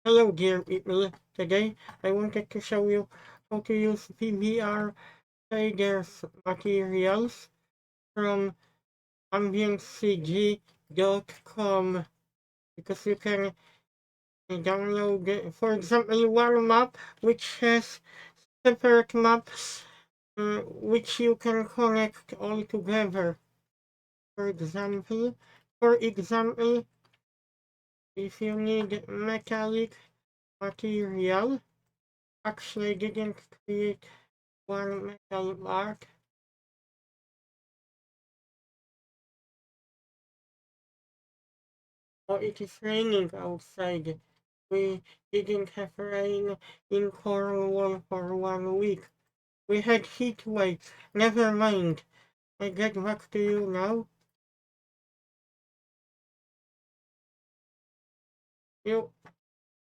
Hello dear people, today I wanted to show you how to use PBR shaders materials from ambientcg.com because you can download, for example, one map which has separate maps which you can connect all together. For example, if you need metallic material, actually I didn't create one metal part. Oh, it is raining outside. We didn't have rain in Cornwall for 1 week. We had heat wave. Never mind. I get back to you now. You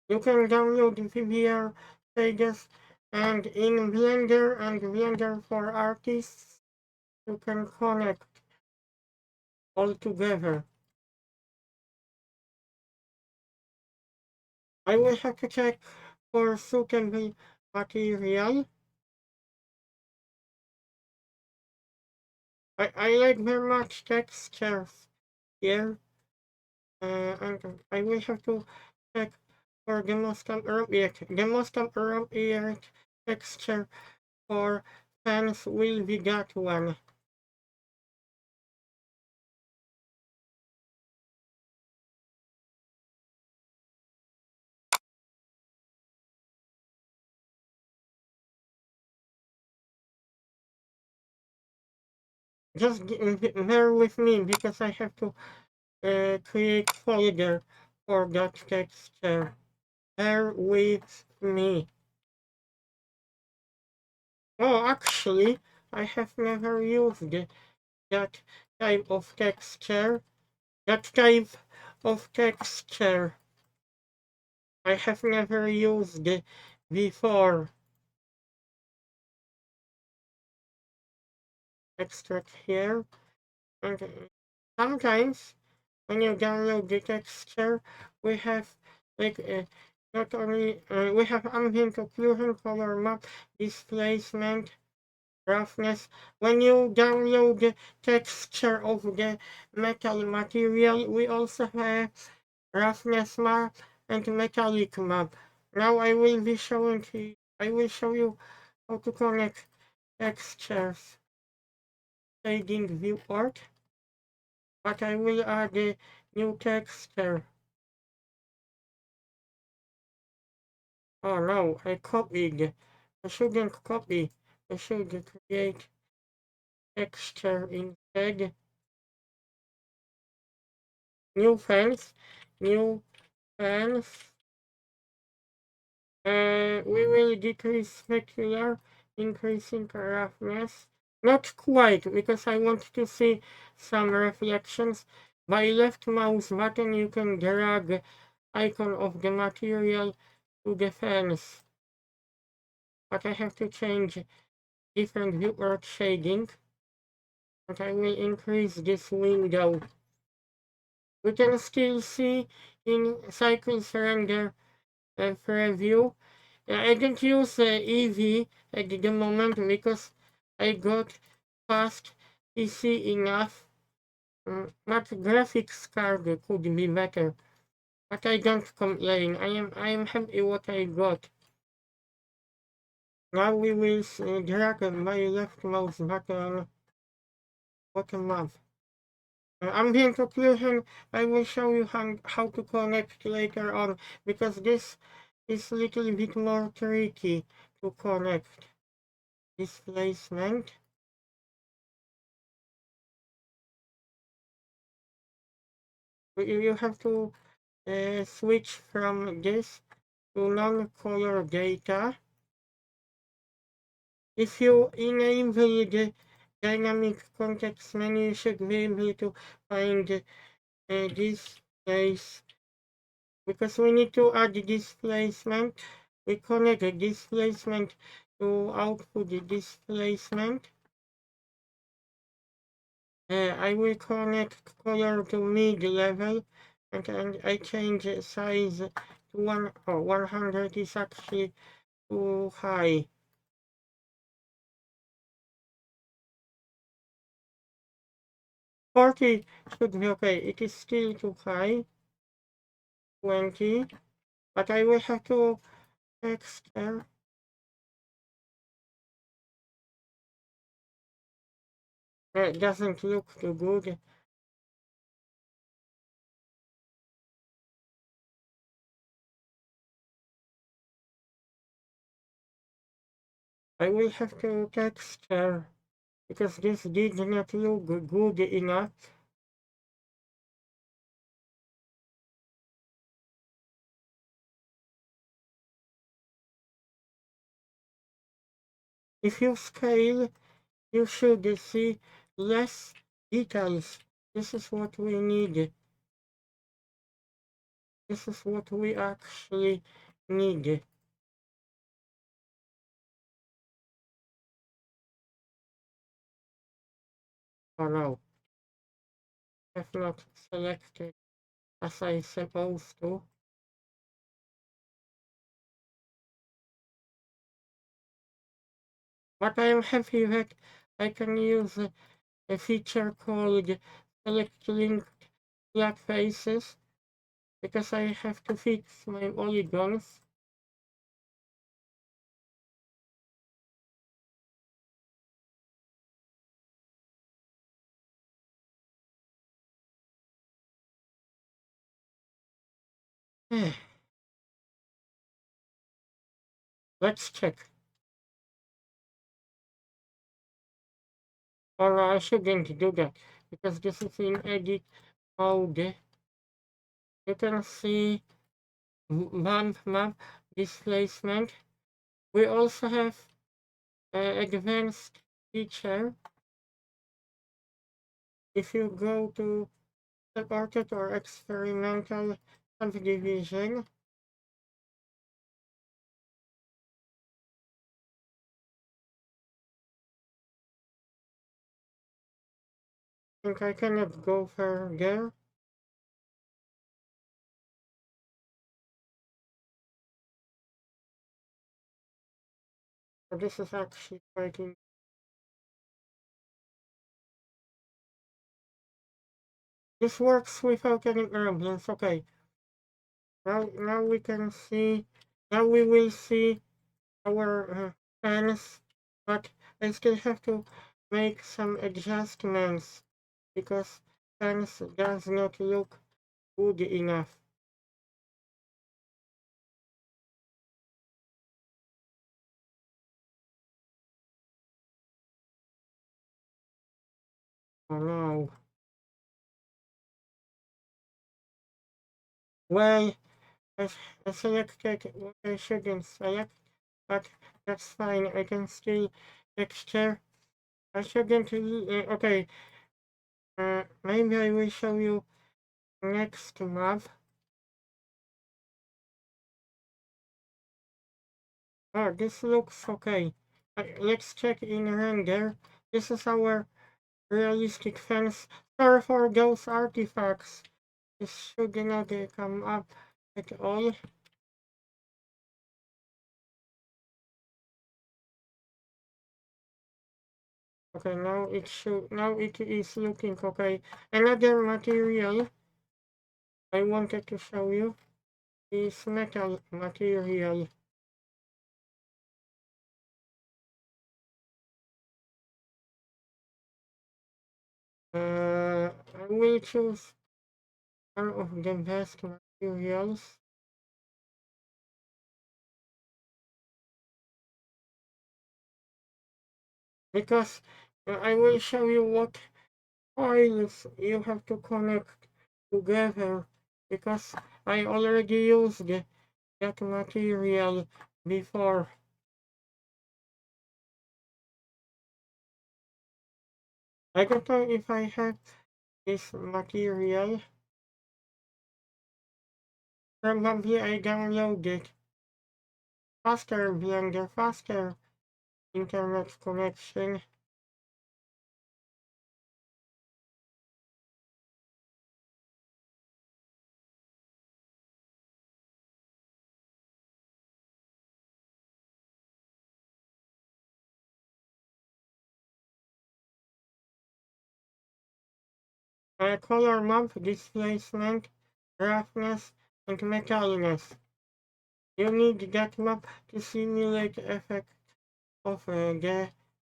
you can download the PBR pages and in Blender and Blender for Artists you can connect all together. I will have to check for suitable material. I like very much textures here, and I will have to check for the most appropriate texture for fans will be that one. Just bear with me because I have to create folder for that texture. Bear with me. Oh, actually, I have never used that type of texture. That type of texture I have never used before. Extract here. And sometimes when you download the texture, we have like not only we have ambient occlusion, color map, displacement, roughness. When you download the texture of the metal material, we also have roughness map and metallic map. Now I will show you how to connect textures. Shading viewport, but I will add a new texture. Oh no, I copied. I shouldn't copy. I should create texture instead. New fence, new fence. We will decrease specular, increasing roughness. Not quite, because I want to see some reflections. By left mouse button you can drag icon of the material to the fence. But I have to change different viewport shading. But I will increase this window. We can still see in cycles render preview. I didn't use EV at the moment because I got fast PC enough. But graphics card could be better. But I don't complain. I am happy what I got. Now we will drag my left mouse button bottom up. Ambient occlusion, I will show you how to connect later on because this is a little bit more tricky to connect. Displacement. You have to switch from this to non-color data. If you enable the dynamic context menu, you should be able to find this place because we need to add displacement. We connect the displacement to output the displacement. I will connect color to mid level and I change size to 100 is actually too high. 40 should be okay. It is still too high. 20, but I will have to extend. It doesn't look too good. I will have to texture because this did not look good enough. If you scale, you should see less details. This is what we need. This is what we actually need. Oh no, I've not selected as I supposed to. But I am happy that I can use a feature called select linked flat faces because I have to fix my polygons. Let's check. Or I shouldn't do that because this is in edit mode. You can see map displacement. We also have advanced feature. If you go to supported or experimental subdivision, I think I cannot go further. So this is actually working. This works without any problems. Okay. Now we can see. Now we will see our fans, but I still have to make some adjustments because fans does not look good enough. Oh no. Well, I selected what I shouldn't select, but that's fine. I can still texture. I shouldn't. Okay. Maybe I will show you next map. Oh, this looks okay. Let's check in render. This is our realistic fence. Sorry for those artifacts. This should not come up at all. Okay, now it is looking okay. Another material I wanted to show you is metal material. I will choose one of the best materials. Because I will show you what coils you have to connect together because I already used that material before. I don't know if I have this material. Probably I downloaded faster Blender, faster internet connection. color map, displacement, roughness, and metalliness. You need that map to simulate the effect of the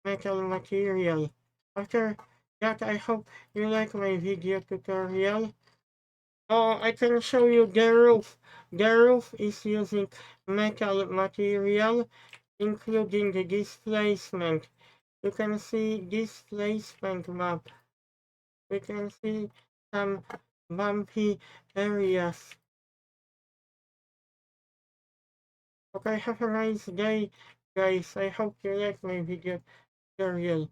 metal material. After that, I hope you like my video tutorial. Oh, I can show you the roof. The roof is using metal material, including the displacement. You can see displacement map. We can see some bumpy areas. Okay, have a nice day, guys. I hope you like my video tutorial.